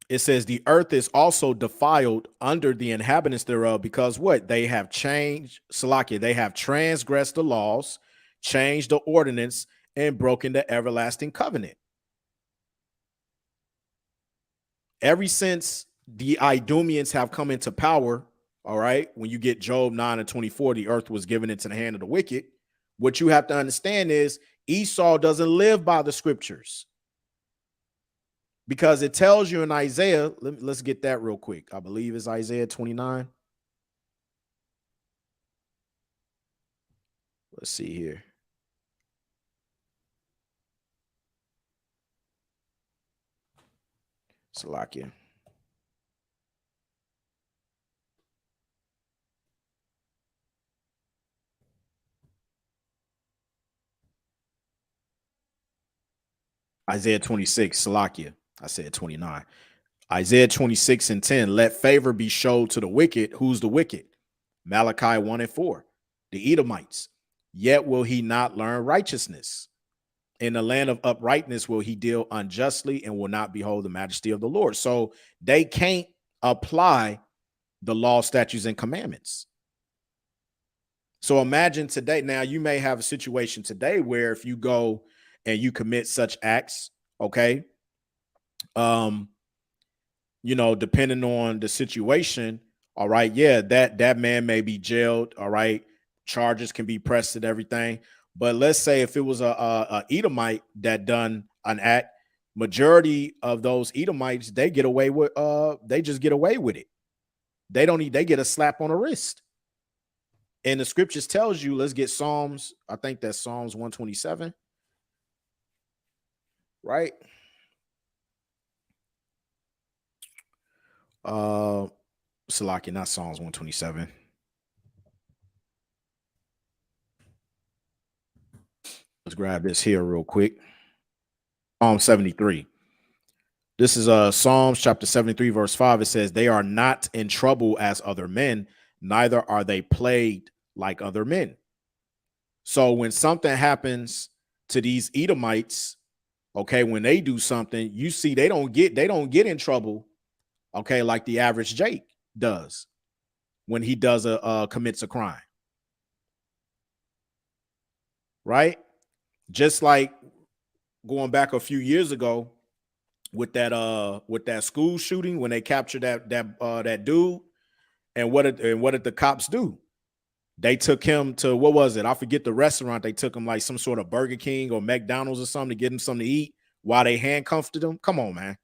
It says, the earth is also defiled under the inhabitants thereof, because what? They have changed, Salakia, they have transgressed the laws, changed the ordinance, and broken the everlasting covenant. Ever since the Idumeans have come into power, all right, when you get Job 9:24, the earth was given into the hand of the wicked. What you have to understand is Esau doesn't live by the scriptures, because it tells you in Isaiah, let's get that real quick. I believe it's Isaiah 29. Let's see here. Salakia. Isaiah 26, Salakia. I said 29. Isaiah 26:10. Let favor be showed to the wicked. Who's the wicked? Malachi 1:4. The Edomites. Yet will he not learn righteousness. In the land of uprightness will he deal unjustly, and will not behold the majesty of the Lord. So they can't apply the law, statutes, and commandments. So imagine today. Now you may have a situation today where if you go and you commit such acts, okay, you know, depending on the situation, all right, yeah, that man may be jailed, all right, charges can be pressed and everything. But let's say if it was a Edomite that done an act, majority of those Edomites, they get away with they just get away with it. They don't need, they get a slap on the wrist. And the scriptures tells you, let's get Psalms, I think that's Psalms 127. Right? Salaki, not Psalms 127. Let's grab this here real quick. Psalm 73. This is Psalms chapter 73, verse 5. It says, they are not in trouble as other men, neither are they plagued like other men. So when something happens to these Edomites, okay, when they do something, you see they don't get in trouble, okay, like the average Jake does when he does commits a crime. Right? Just like going back a few years ago with that school shooting, when they captured that dude, and what did the cops do? They took him to, what was it? I forget the restaurant. They took him like some sort of Burger King or McDonald's or something to get him something to eat while they handcuffed him. Come on, man.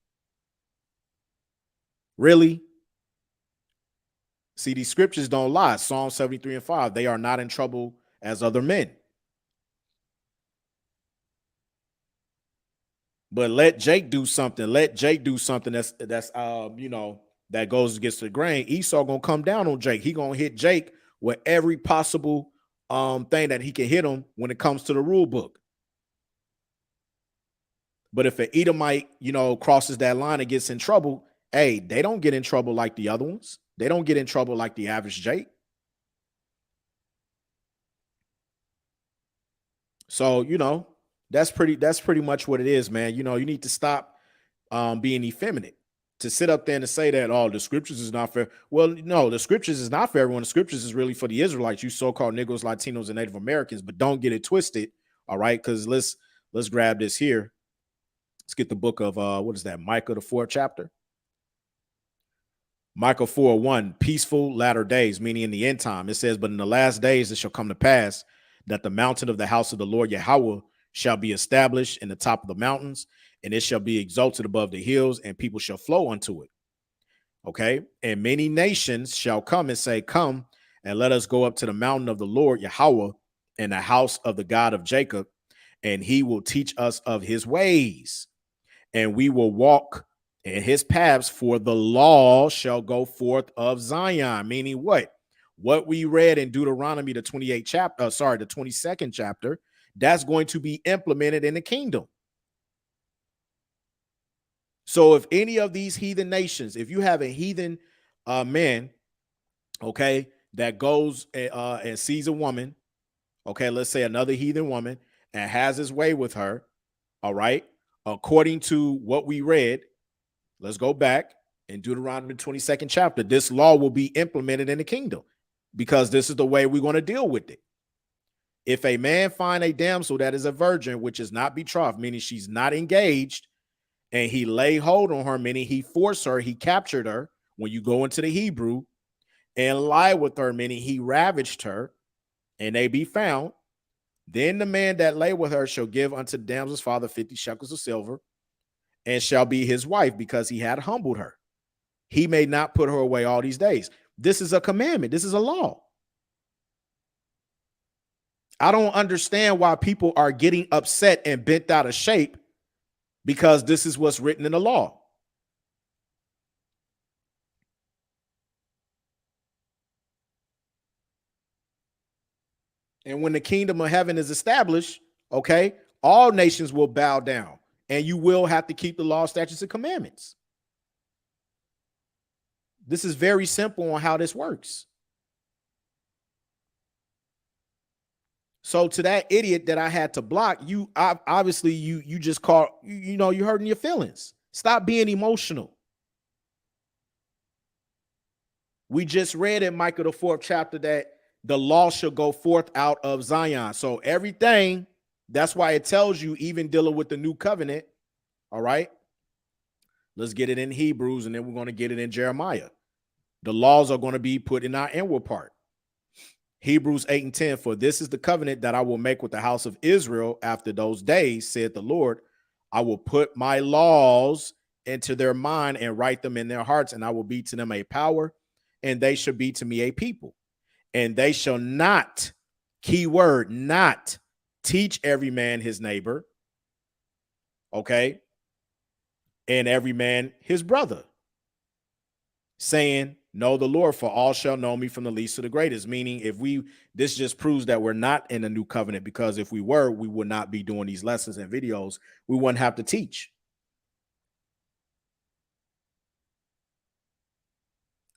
Really? See, these scriptures don't lie. Psalm 73:5. They are not in trouble as other men. But let Jake do something. Let Jake do something that's you know, that goes against the grain. Esau gonna come down on Jake. He gonna hit Jake with every possible thing that he can hit him when it comes to the rule book. But if an Edomite, you know, crosses that line and gets in trouble, hey, they don't get in trouble like the other ones. They don't get in trouble like the average Jake. So, you know, that's pretty much what it is, man. You know, you need to stop being effeminate. To sit up there and to say that, oh, the scriptures is not fair. Well, no, the scriptures is not for everyone. The scriptures is really for the Israelites, you so-called Negroes, Latinos, and Native Americans, but don't get it twisted. All right. Because let's grab this here. Let's get the book of what is that? Micah, the 4th chapter. Micah 4:1, peaceful latter days, meaning in the end time. It says, but in the last days it shall come to pass that the mountain of the house of the Lord Yahweh shall be established in the top of the mountains, and it shall be exalted above the hills, and people shall flow unto it. Okay. And many nations shall come and say, come and let us go up to the mountain of the Lord Yahweh and the house of the God of Jacob, and he will teach us of his ways, and we will walk in his paths, for the law shall go forth of Zion. Meaning what? What we read in Deuteronomy, the 22nd chapter, that's going to be implemented in the kingdom. So if any of these heathen nations, if you have a heathen man, okay, that goes and sees a woman, okay, let's say another heathen woman, and has his way with her, all right, according to what we read, let's go back in Deuteronomy 22nd chapter, this law will be implemented in the kingdom, because this is the way we're going to deal with it. If a man find a damsel that is a virgin, which is not betrothed, meaning she's not engaged, and he lay hold on her, meaning he forced her, he captured her, when you go into the Hebrew, and lie with her, meaning he ravished her, and they be found, then the man that lay with her shall give unto the damsel's father 50 shekels of silver, and shall be his wife, because he had humbled her. He may not put her away all these days. This is a commandment. This is a law. I don't understand why people are getting upset and bent out of shape, because this is what's written in the law. And when the kingdom of heaven is established, okay, all nations will bow down, and you will have to keep the law, statutes, and commandments. This is very simple on how this works. So to that idiot that I had to block, you obviously you just caught, you know, you're hurting your feelings. Stop being emotional. We just read in Micah the 4th chapter that the law shall go forth out of Zion. So everything, that's why it tells you, even dealing with the new covenant. All right. Let's get it in Hebrews, and then we're going to get it in Jeremiah. The laws are going to be put in our inward part. Hebrews 8:10, for this is the covenant that I will make with the house of Israel after those days, said the Lord. I will put my laws into their mind and write them in their hearts, and I will be to them a power, and they shall be to me a people. And they shall not, key word, not teach every man his neighbor, okay, and every man his brother, saying, know the Lord, for all shall know me from the least to the greatest. Meaning, this just proves that we're not in a new covenant, because if we were, we would not be doing these lessons and videos. We wouldn't have to teach.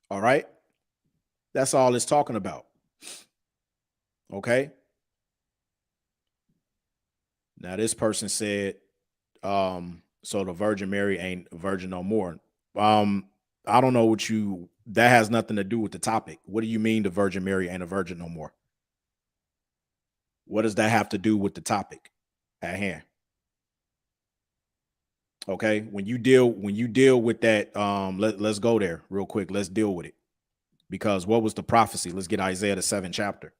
All right. That's all it's talking about. Okay. Now this person said, so the Virgin Mary ain't a virgin no more. I don't know that has nothing to do with the topic. What do you mean the Virgin Mary ain't a virgin no more? What does that have to do with the topic at hand? Okay, when you deal with that, let's go there real quick. Let's deal with it. Because what was the prophecy? Let's get Isaiah the 7th chapter.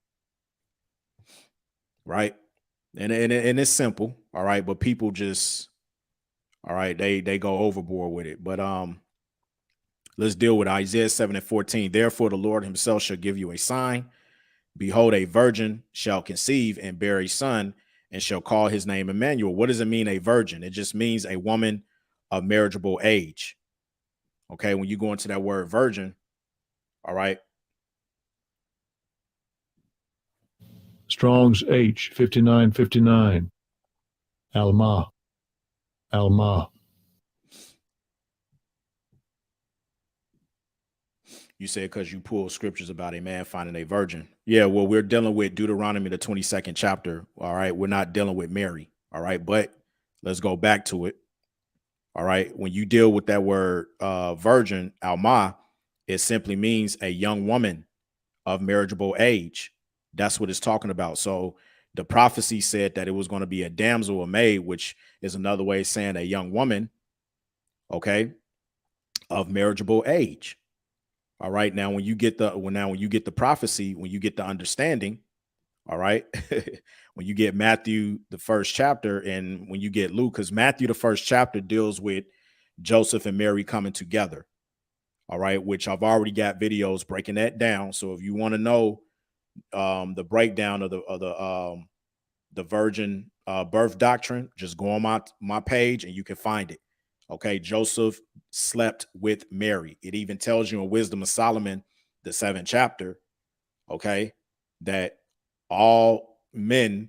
Right? And it's simple, all right, but people just, all right, they go overboard with it. But let's deal with Isaiah 7:14. Therefore, the Lord himself shall give you a sign. Behold, a virgin shall conceive and bear a son, and shall call his name Emmanuel. What does it mean, a virgin? It just means a woman of marriageable age. Okay, when you go into that word virgin, all right. Strong's H 5959. Alma. Alma. You said because you pull scriptures about a man finding a virgin. Yeah, well, we're dealing with Deuteronomy, the 22nd chapter. All right. We're not dealing with Mary. All right. But let's go back to it. All right. When you deal with that word virgin, Alma, it simply means a young woman of marriageable age. That's what it's talking about. So the prophecy said that it was going to be a damsel, a maid, which is another way of saying a young woman, okay, of marriageable age. All right. Now, when you get the prophecy, when you get the understanding, all right, when you get Matthew, the first chapter, and when you get Luke, because Matthew, the first chapter, deals with Joseph and Mary coming together. All right, which I've already got videos breaking that down. So if you want to know the breakdown of the virgin birth doctrine, just go on my page and you can find it. Okay, Joseph slept with Mary. It even tells you in Wisdom of Solomon, the 7th chapter, okay, that all men,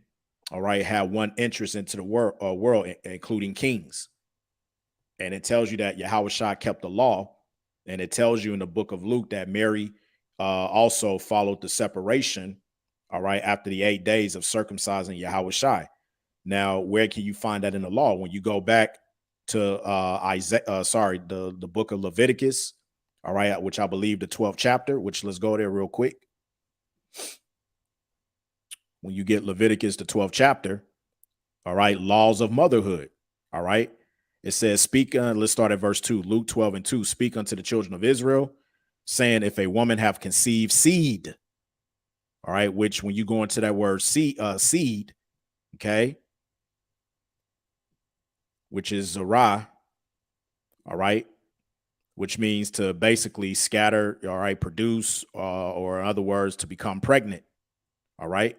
all right, have one interest into the world, including kings. And it tells you that Yahushua kept the law. And it tells you in the book of Luke that Mary also followed the separation, all right, after the 8 days of circumcising Yahushua. Now, where can you find that in the law? When you go back to the book of Leviticus, all right, which I believe the 12th chapter, which let's go there real quick. When you get Leviticus, the 12th chapter, all right, laws of motherhood, all right. It says, speak, let's start at verse 2, Luke 12:2, speak unto the children of Israel, saying, if a woman have conceived seed, all right, which when you go into that word seed, okay, which is Zerah, all right, which means to basically scatter, all right, produce, or in other words, to become pregnant, all right.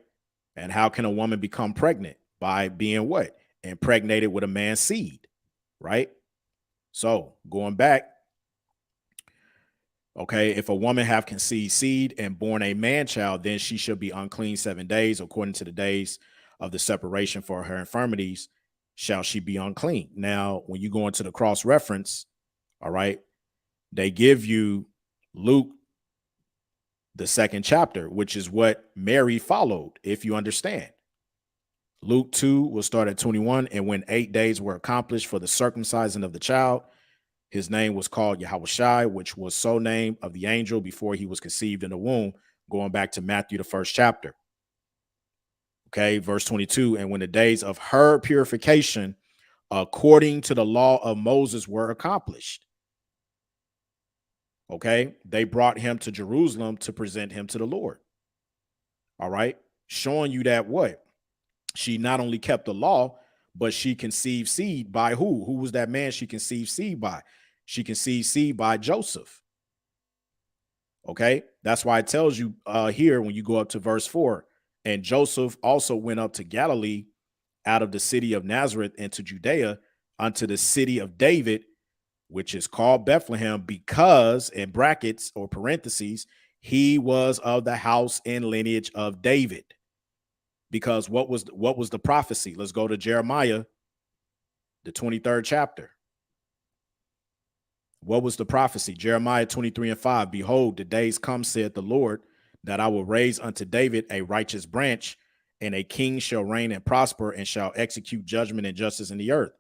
And how can a woman become pregnant? By being what? Impregnated with a man's seed. Right? So going back, okay, if a woman have conceived seed and born a man child, then she shall be unclean 7 days, according to the days of the separation for her infirmities, shall she be unclean. Now, when you go into the cross reference, all right, they give you Luke, the 2nd chapter, which is what Mary followed, if you understand. Luke 2 will start at 21. And when 8 days were accomplished for the circumcision of the child, his name was called Yahushua, which was so named of the angel before he was conceived in the womb, going back to Matthew, the 1st chapter. Okay, verse 22. And when the days of her purification, according to the law of Moses, were accomplished, okay, they brought him to Jerusalem to present him to the Lord. All right, showing you that what? She not only kept the law, but she conceived seed by who? Who was that man she conceived seed by? She conceived seed by Joseph. Okay, that's why it tells you here when you go up to verse 4, and Joseph also went up to Galilee out of the city of Nazareth into Judea unto the city of David, which is called Bethlehem, because, in brackets or parentheses, he was of the house and lineage of David. Because what was the prophecy? Let's go to Jeremiah, the 23rd chapter. What was the prophecy? Jeremiah 23:5. Behold, the days come, saith the Lord, that I will raise unto David a righteous branch, and a king shall reign and prosper, and shall execute judgment and justice in the earth.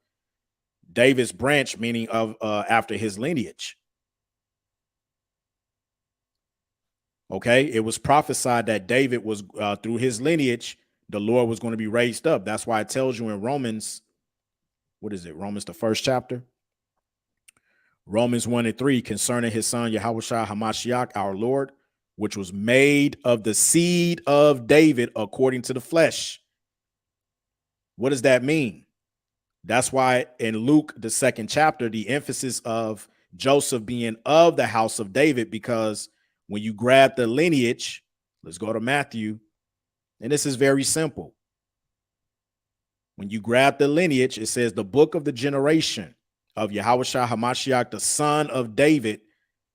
David's branch, meaning of after his lineage. Okay, it was prophesied that David was through his lineage, the Lord was going to be raised up. That's why it tells you in Romans, what is it? Romans, the 1st chapter. Romans 1:3, concerning his son, Yahushua HaMashiach, our Lord, which was made of the seed of David according to the flesh. What does that mean? That's why in Luke, the 2nd chapter, the emphasis of Joseph being of the house of David, because when you grab the lineage, let's go to Matthew. And this is very simple. When you grab the lineage, it says the book of the generation of Yahushua HaMashiach, the son of David,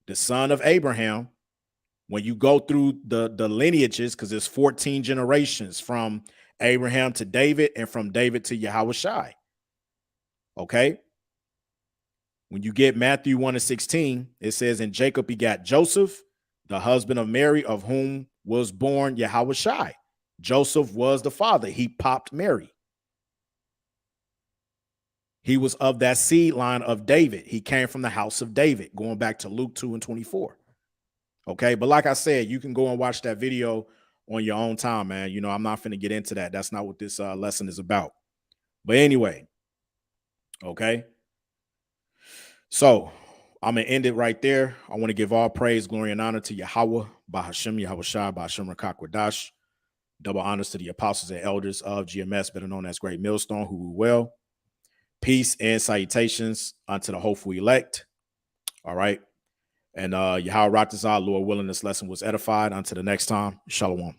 the son of Abraham. When you go through the lineages, because there's 14 generations from Abraham to David and from David to Yahushua. Okay. When you get Matthew 1:16, it says, and Jacob begat Joseph, the husband of Mary, of whom was born Yahushai. Joseph was the father. He popped Mary. He was of that seed line of David. He came from the house of David, going back to Luke 2:24. Okay. But like I said, you can go and watch that video on your own time, man. You know, I'm not finna get into that. That's not what this lesson is about. But anyway, okay. So I'm going to end it right there. I want to give all praise, glory, and honor to Yahweh, Bahashem, Yahushai, Bahashem Rakakwadash. Double honors to the apostles and elders of GMS, better known as Great Millstone, who rule well. Peace and salutations unto the hopeful elect. All right. And Yahweh Ratazah, Lord willing, this lesson was edified. Until the next time, Shalom.